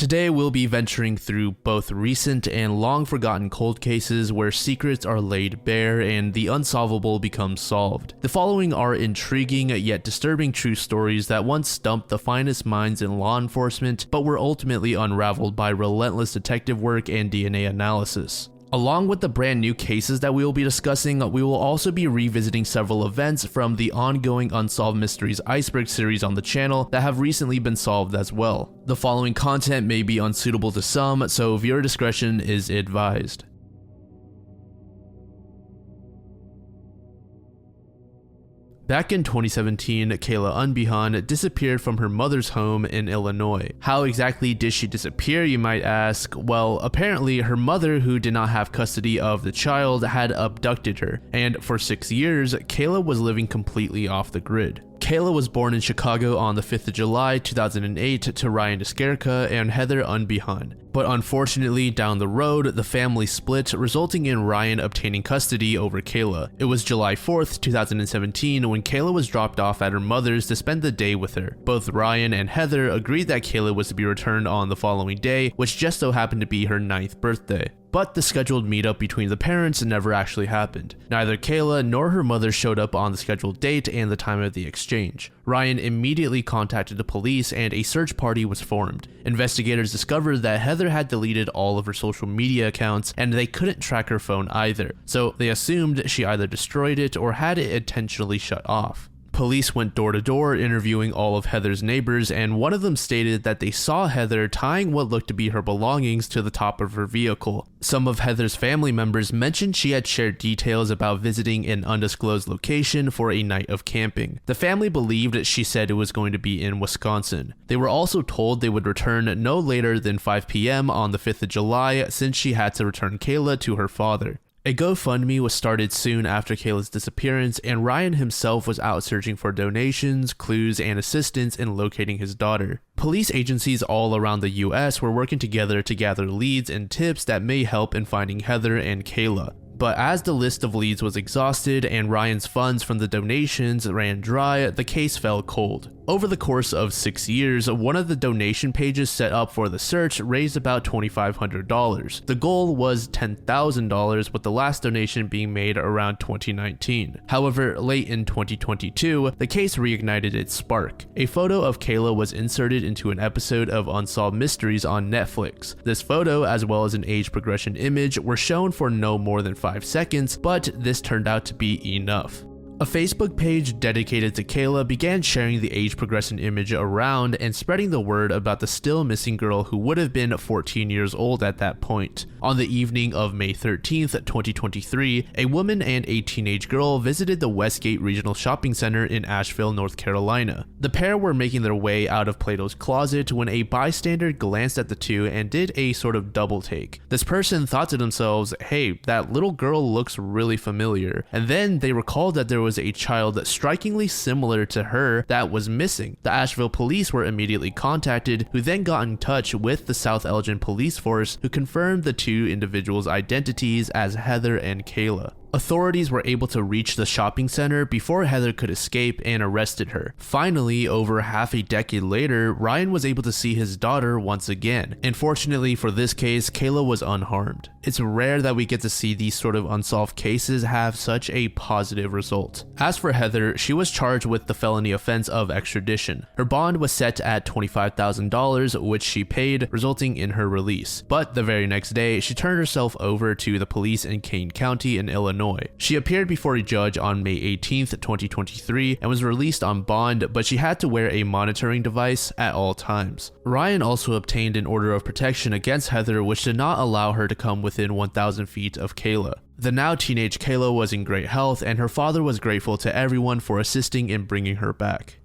Today we'll be venturing through both recent and long-forgotten cold cases where secrets are laid bare and the unsolvable becomes solved. The following are intriguing yet disturbing true stories that once stumped the finest minds in law enforcement, but were ultimately unraveled by relentless detective work and DNA analysis. Along with the brand new cases that we will be discussing, we will also be revisiting several events from the ongoing Unsolved Mysteries Iceberg series on the channel that have recently been solved as well. The following content may be unsuitable to some, so viewer discretion is advised. Back in 2017, Kayla Unbihan disappeared from her mother's home in Illinois. How exactly did she disappear, you might ask? Well, apparently her mother, who did not have custody of the child, had abducted her, and for 6 years, Kayla was living completely off the grid. Kayla was born in Chicago on the 5th of July 2008 to Ryan Deskerka and Heather Unbihan. But unfortunately, down the road, the family split, resulting in Ryan obtaining custody over Kayla. It was July 4th, 2017 when Kayla was dropped off at her mother's to spend the day with her. Both Ryan and Heather agreed that Kayla was to be returned on the following day, which just so happened to be her 9th birthday. But the scheduled meetup between the parents never actually happened. Neither Kayla nor her mother showed up on the scheduled date and the time of the exchange. Ryan immediately contacted the police and a search party was formed. Investigators discovered that Heather had deleted all of her social media accounts and they couldn't track her phone either, so they assumed she either destroyed it or had it intentionally shut off. Police went door to door interviewing all of Heather's neighbors, and one of them stated that they saw Heather tying what looked to be her belongings to the top of her vehicle. Some of Heather's family members mentioned she had shared details about visiting an undisclosed location for a night of camping. The family believed she said it was going to be in Wisconsin. They were also told they would return no later than 5 p.m. on the 5th of July since she had to return Kayla to her father. A GoFundMe was started soon after Kayla's disappearance, and Ryan himself was out searching for donations, clues, and assistance in locating his daughter. Police agencies all around the US were working together to gather leads and tips that may help in finding Heather and Kayla. But as the list of leads was exhausted and Ryan's funds from the donations ran dry, the case fell cold. Over the course of 6 years, one of the donation pages set up for the search raised about $2,500. The goal was $10,000, with the last donation being made around 2019. However, late in 2022, the case reignited its spark. A photo of Kayla was inserted into an episode of Unsolved Mysteries on Netflix. This photo, as well as an age progression image, were shown for no more than 5 seconds, but this turned out to be enough. A Facebook page dedicated to Kayla began sharing the age progression image around and spreading the word about the still missing girl who would have been 14 years old at that point. On the evening of May 13th, 2023, a woman and a teenage girl visited the Westgate Regional Shopping Center in Asheville, North Carolina. The pair were making their way out of Plato's Closet when a bystander glanced at the two and did a sort of double take. This person thought to themselves, hey, that little girl looks really familiar, and then they recalled that there was a child strikingly similar to her that was missing. The Asheville police were immediately contacted, who then got in touch with the South Elgin police force, who confirmed the two individuals' identities as Heather and Kayla. Authorities were able to reach the shopping center before Heather could escape and arrested her. Finally, over half a decade later, Ryan was able to see his daughter once again. And fortunately for this case, Kayla was unharmed. It's rare that we get to see these sort of unsolved cases have such a positive result. As for Heather, she was charged with the felony offense of extradition. Her bond was set at $25,000, which she paid, resulting in her release. But the very next day, she turned herself over to the police in Kane County in Illinois. She appeared before a judge on May 18th, 2023 and was released on bond, but she had to wear a monitoring device at all times. Ryan also obtained an order of protection against Heather, which did not allow her to come within 1,000 feet of Kayla. The now teenage Kayla was in great health, and her father was grateful to everyone for assisting in bringing her back.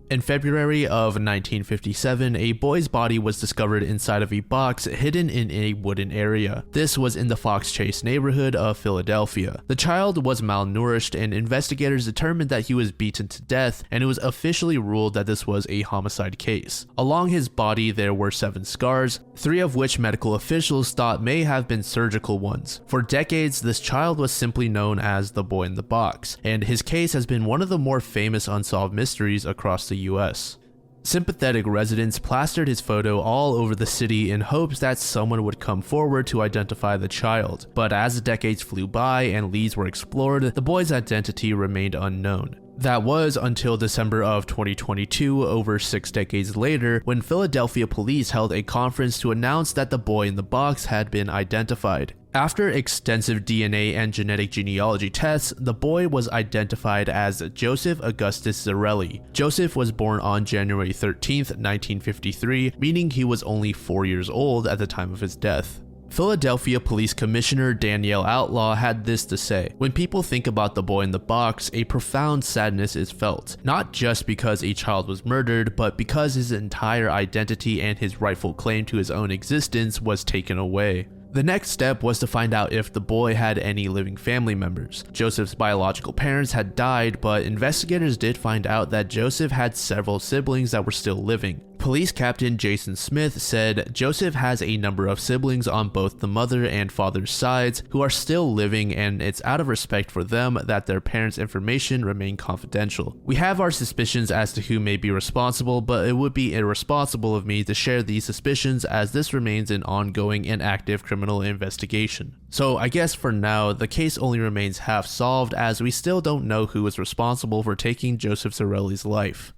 In February of 1957, a boy's body was discovered inside of a box hidden in a wooden area. This was in the Fox Chase neighborhood of Philadelphia. The child was malnourished, and investigators determined that he was beaten to death, and it was officially ruled that this was a homicide case. Along his body there were 7 scars, 3 of which medical officials thought may have been surgical ones. For decades, this child was simply known as the boy in the box, and his case has been one of the more famous unsolved mysteries across the US. Sympathetic residents plastered his photo all over the city in hopes that someone would come forward to identify the child, but as the decades flew by and leads were explored, the boy's identity remained unknown. That was until December of 2022, over 6 decades later, when Philadelphia police held a conference to announce that the boy in the box had been identified. After extensive DNA and genetic genealogy tests, the boy was identified as Joseph Augustus Zarelli. Joseph was born on January 13, 1953, meaning he was only 4 years old at the time of his death. Philadelphia Police Commissioner Danielle Outlaw had this to say: "When people think about the boy in the box, a profound sadness is felt, not just because a child was murdered, but because his entire identity and his rightful claim to his own existence was taken away." The next step was to find out if the boy had any living family members. Joseph's biological parents had died, but investigators did find out that Joseph had several siblings that were still living. Police Captain Jason Smith said Joseph has a number of siblings on both the mother and father's sides who are still living, and it's out of respect for them that their parents' information remain confidential. We have our suspicions as to who may be responsible, but it would be irresponsible of me to share these suspicions as this remains an ongoing and active criminal investigation. So I guess for now, the case only remains half solved as we still don't know who is responsible for taking Joseph Zarelli's life.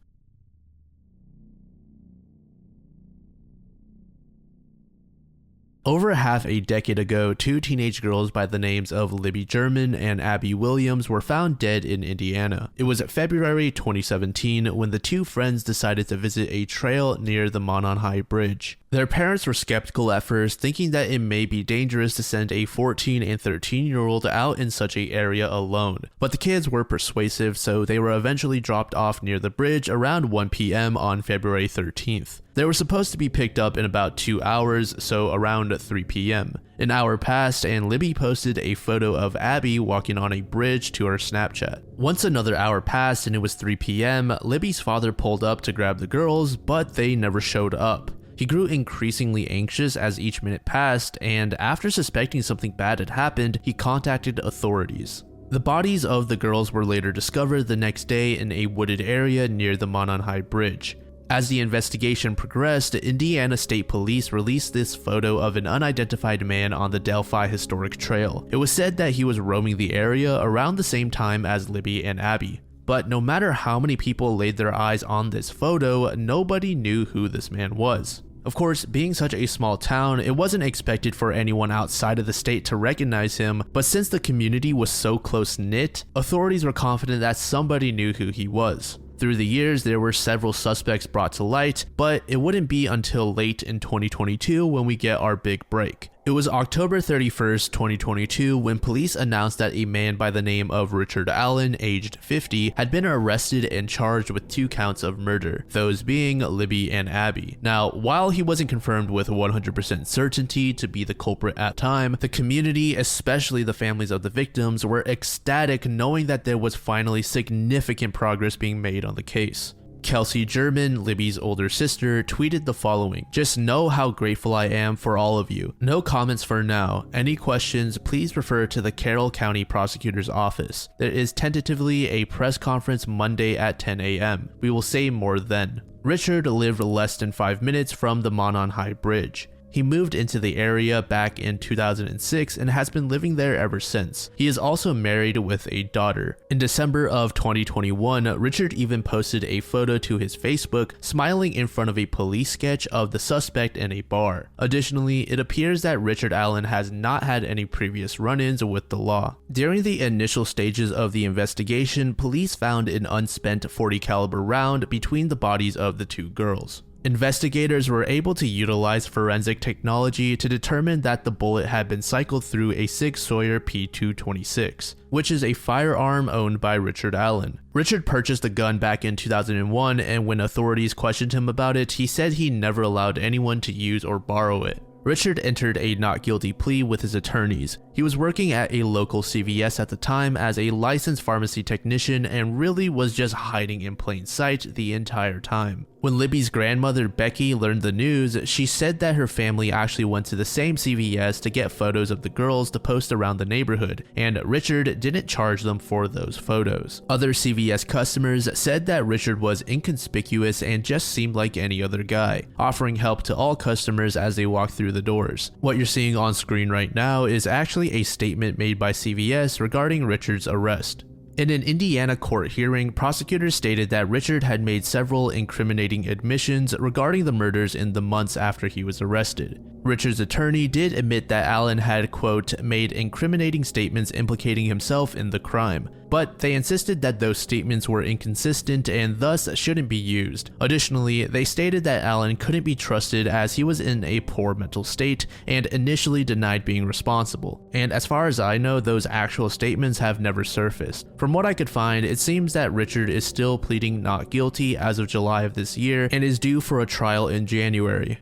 Over half a decade ago, 2 teenage girls by the names of Libby and Abby Williams were found dead in Indiana. It was February 2017 when the 2 friends decided to visit a trail near the Monon High Bridge. Their parents were skeptical at first, thinking that it may be dangerous to send a 14 and 13-year-old out in such an area alone. But the kids were persuasive, so they were eventually dropped off near the bridge around 1 p.m. on February 13th. They were supposed to be picked up in about 2 hours, so around 3 p.m. An hour passed and Libby posted a photo of Abby walking on a bridge to her Snapchat. Once another hour passed and it was 3 p.m., Libby's father pulled up to grab the girls, but they never showed up. He grew increasingly anxious as each minute passed, and after suspecting something bad had happened, he contacted authorities. The bodies of the girls were later discovered the next day in a wooded area near the Monon High Bridge. As the investigation progressed, Indiana State Police released this photo of an unidentified man on the Delphi Historic Trail. It was said that he was roaming the area around the same time as Libby and Abby. But no matter how many people laid their eyes on this photo, nobody knew who this man was. Of course, being such a small town, it wasn't expected for anyone outside of the state to recognize him, but since the community was so close-knit, authorities were confident that somebody knew who he was. Through the years, there were several suspects brought to light, but it wouldn't be until late in 2022 when we get our big break. It was October 31st, 2022 when police announced that a man by the name of Richard Allen, aged 50, had been arrested and charged with 2 counts of murder, those being Libby and Abby. Now, while he wasn't confirmed with 100% certainty to be the culprit at time, the community, especially the families of the victims, were ecstatic knowing that there was finally significant progress being made on the case. Kelsey German, Libby's older sister, tweeted the following: "Just know how grateful I am for all of you. No comments for now. Any questions, please refer to the Carroll County Prosecutor's Office. There is tentatively a press conference Monday at 10 a.m. We will say more then." Richard lived less than 5 minutes from the Monon High Bridge. He moved into the area back in 2006 and has been living there ever since. He is also married with a daughter. In December of 2021, Richard even posted a photo to his Facebook smiling in front of a police sketch of the suspect in a bar. Additionally, it appears that Richard Allen has not had any previous run-ins with the law. During the initial stages of the investigation, police found an unspent .40 caliber round between the bodies of the 2 girls. Investigators were able to utilize forensic technology to determine that the bullet had been cycled through a Sig Sauer P226, which is a firearm owned by Richard Allen. Richard purchased the gun back in 2001, and when authorities questioned him about it, he said he never allowed anyone to use or borrow it. Richard entered a not guilty plea with his attorneys. He was working at a local CVS at the time as a licensed pharmacy technician and really was just hiding in plain sight the entire time. When Libby's grandmother Becky learned the news, she said that her family actually went to the same CVS to get photos of the girls to post around the neighborhood, and Richard didn't charge them for those photos. Other CVS customers said that Richard was inconspicuous and just seemed like any other guy, offering help to all customers as they walked through the doors. What you're seeing on screen right now is actually a statement made by CVS regarding Richard's arrest. In an Indiana court hearing, prosecutors stated that Richard had made several incriminating admissions regarding the murders in the months after he was arrested. Richard's attorney did admit that Allen had, quote, made incriminating statements implicating himself in the crime, but they insisted that those statements were inconsistent and thus shouldn't be used. Additionally, they stated that Allen couldn't be trusted as he was in a poor mental state and initially denied being responsible. And as far as I know, those actual statements have never surfaced. From what I could find, it seems that Richard is still pleading not guilty as of July of this year and is due for a trial in January.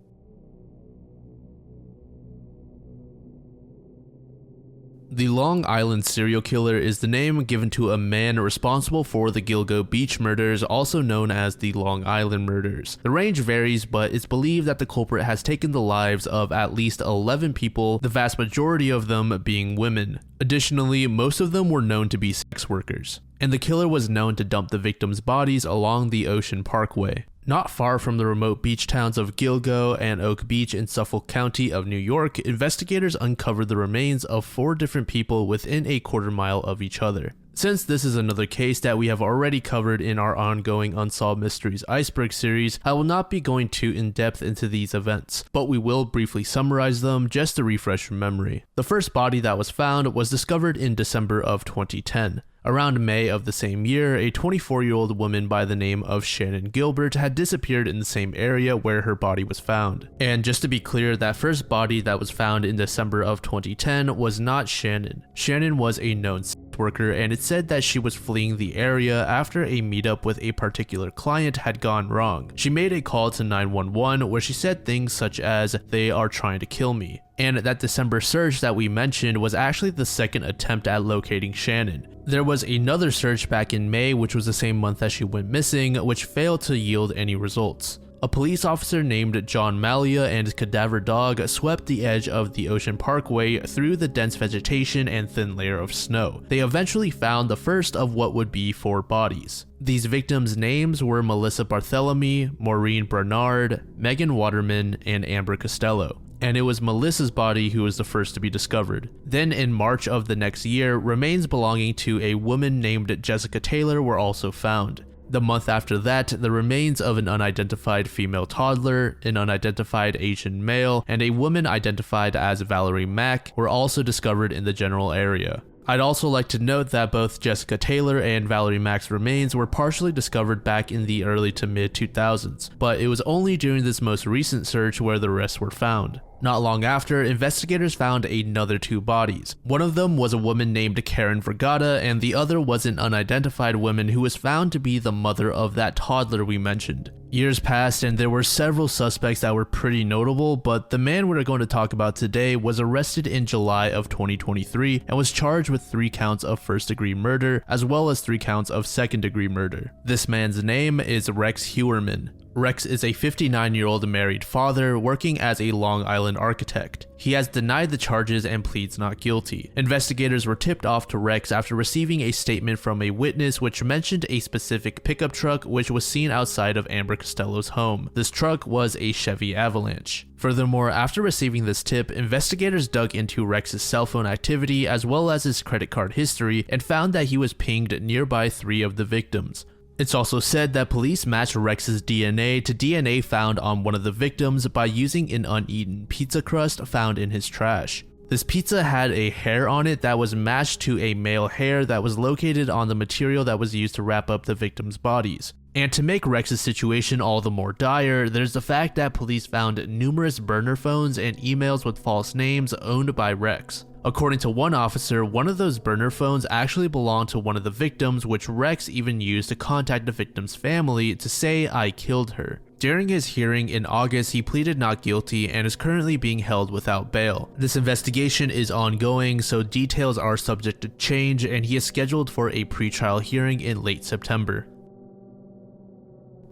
The Long Island serial killer is the name given to a man responsible for the Gilgo Beach murders, also known as the Long Island murders. The range varies, but it's believed that the culprit has taken the lives of at least 11 people, the vast majority of them being women. Additionally, most of them were known to be sex workers, and the killer was known to dump the victims' bodies along the Ocean Parkway. Not far from the remote beach towns of Gilgo and Oak Beach in Suffolk County of New York, investigators uncovered the remains of 4 different people within a quarter-mile of each other. Since this is another case that we have already covered in our ongoing Unsolved Mysteries Iceberg series, I will not be going too in-depth into these events, but we will briefly summarize them just to refresh your memory. The first body that was found was discovered in December of 2010. Around May of the same year, a 24-year-old woman by the name of Shannon Gilbert had disappeared in the same area where her body was found. And just to be clear, that first body that was found in December of 2010 was not Shannon. Shannon was a known sex worker, and it said that she was fleeing the area after a meetup with a particular client had gone wrong. She made a call to 911 where she said things such as, "They are trying to kill me." And that December search that we mentioned was actually the second attempt at locating Shannon. There was another search back in May, which was the same month that she went missing, which failed to yield any results. A police officer named John Malia and his cadaver dog swept the edge of the Ocean Parkway through the dense vegetation and thin layer of snow. They eventually found the first of what would be 4 bodies. These victims' names were Melissa Barthélemy, Maureen Bernard, Megan Waterman, and Amber Costello. And it was Melissa's body who was the first to be discovered. Then in March of the next year, remains belonging to a woman named Jessica Taylor were also found. The month after that, the remains of an unidentified female toddler, an unidentified Asian male, and a woman identified as Valerie Mack were also discovered in the general area. I'd also like to note that both Jessica Taylor and Valerie Mack's remains were partially discovered back in the early to mid 2000s, but it was only during this most recent search where the rest were found. Not long after, investigators found another 2 bodies. One of them was a woman named Karen Vergata, and the other was an unidentified woman who was found to be the mother of that toddler we mentioned. Years passed and there were several suspects that were pretty notable, but the man we're going to talk about today was arrested in July of 2023 and was charged with 3 counts of first-degree murder as well as 3 counts of second-degree murder. This man's name is Rex Heuermann. Rex is a 59-year-old married father working as a Long Island architect. He has denied the charges and pleads not guilty. Investigators were tipped off to Rex after receiving a statement from a witness which mentioned a specific pickup truck which was seen outside of Amber Costello's home. This truck was a Chevy Avalanche. Furthermore, after receiving this tip, investigators dug into Rex's cell phone activity as well as his credit card history and found that he was pinged nearby 3 of the victims. It's also said that police matched Rex's DNA to DNA found on one of the victims by using an uneaten pizza crust found in his trash. This pizza had a hair on it that was matched to a male hair that was located on the material that was used to wrap up the victims' bodies. And to make Rex's situation all the more dire, there's the fact that police found numerous burner phones and emails with false names owned by Rex. According to one officer, one of those burner phones actually belonged to one of the victims, which Rex even used to contact the victim's family to say, "I killed her." During his hearing in August, he pleaded not guilty and is currently being held without bail. This investigation is ongoing, so details are subject to change, and he is scheduled for a pretrial hearing in late September.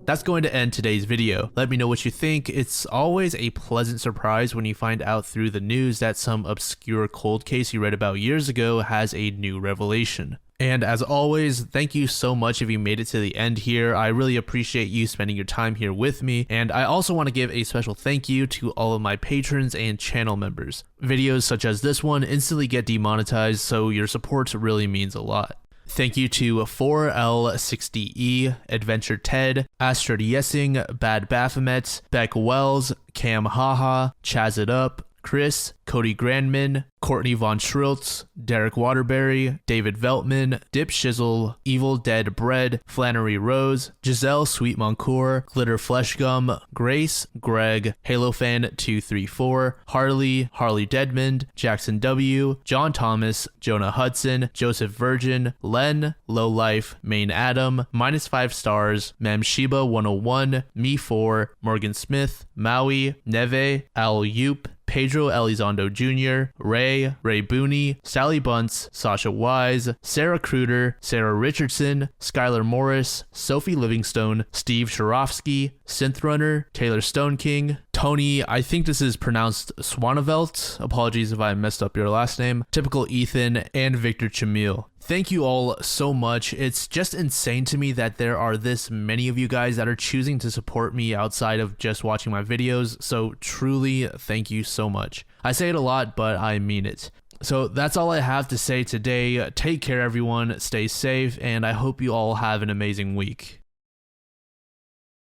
That's going to end today's video. Let me know what you think. It's always a pleasant surprise when you find out through the news that some obscure cold case you read about years ago has a new revelation. And as always, thank you so much if you made it to the end here. I really appreciate you spending your time here with me. And I also want to give a special thank you to all of my patrons and channel members. Videos such as this one instantly get demonetized, so your support really means a lot. Thank you to 4L60E, Adventure Ted, Astrid Yessing, Bad Baphomet, Beck Wells, Cam Haha, Chaz It Up, Chris, Cody Grandman, Courtney Von Schriltz, Derek Waterbury, David Veltman, Dip Shizzle, Evil Dead Bread, Flannery Rose, Giselle Sweet Moncour, Glitter Fleshgum, Grace, Greg, HaloFan234, Harley Deadmond, Jackson W, John Thomas, Jonah Hudson, Joseph Virgin, Len, Low Life, Main Adam, -5 stars, Mamshiba 101, Me4, Morgan Smith, Maui, Neve, Al Yoop, Pedro Elizondo Jr., Ray Booney, Sally Bunce, Sasha Wise, Sarah Kruder, Sarah Richardson, Skylar Morris, Sophie Livingstone, Steve Sharofsky, Synthrunner, Taylor Stone King, Tony, I think this is pronounced Swanevelt, apologies if I messed up your last name, Typical Ethan, and Victor Chamil. Thank you all so much. It's just insane to me that there are this many of you guys that are choosing to support me outside of just watching my videos, so truly thank you so much. I say it a lot, but I mean it. So that's all I have to say today. Take care everyone, stay safe, and I hope you all have an amazing week.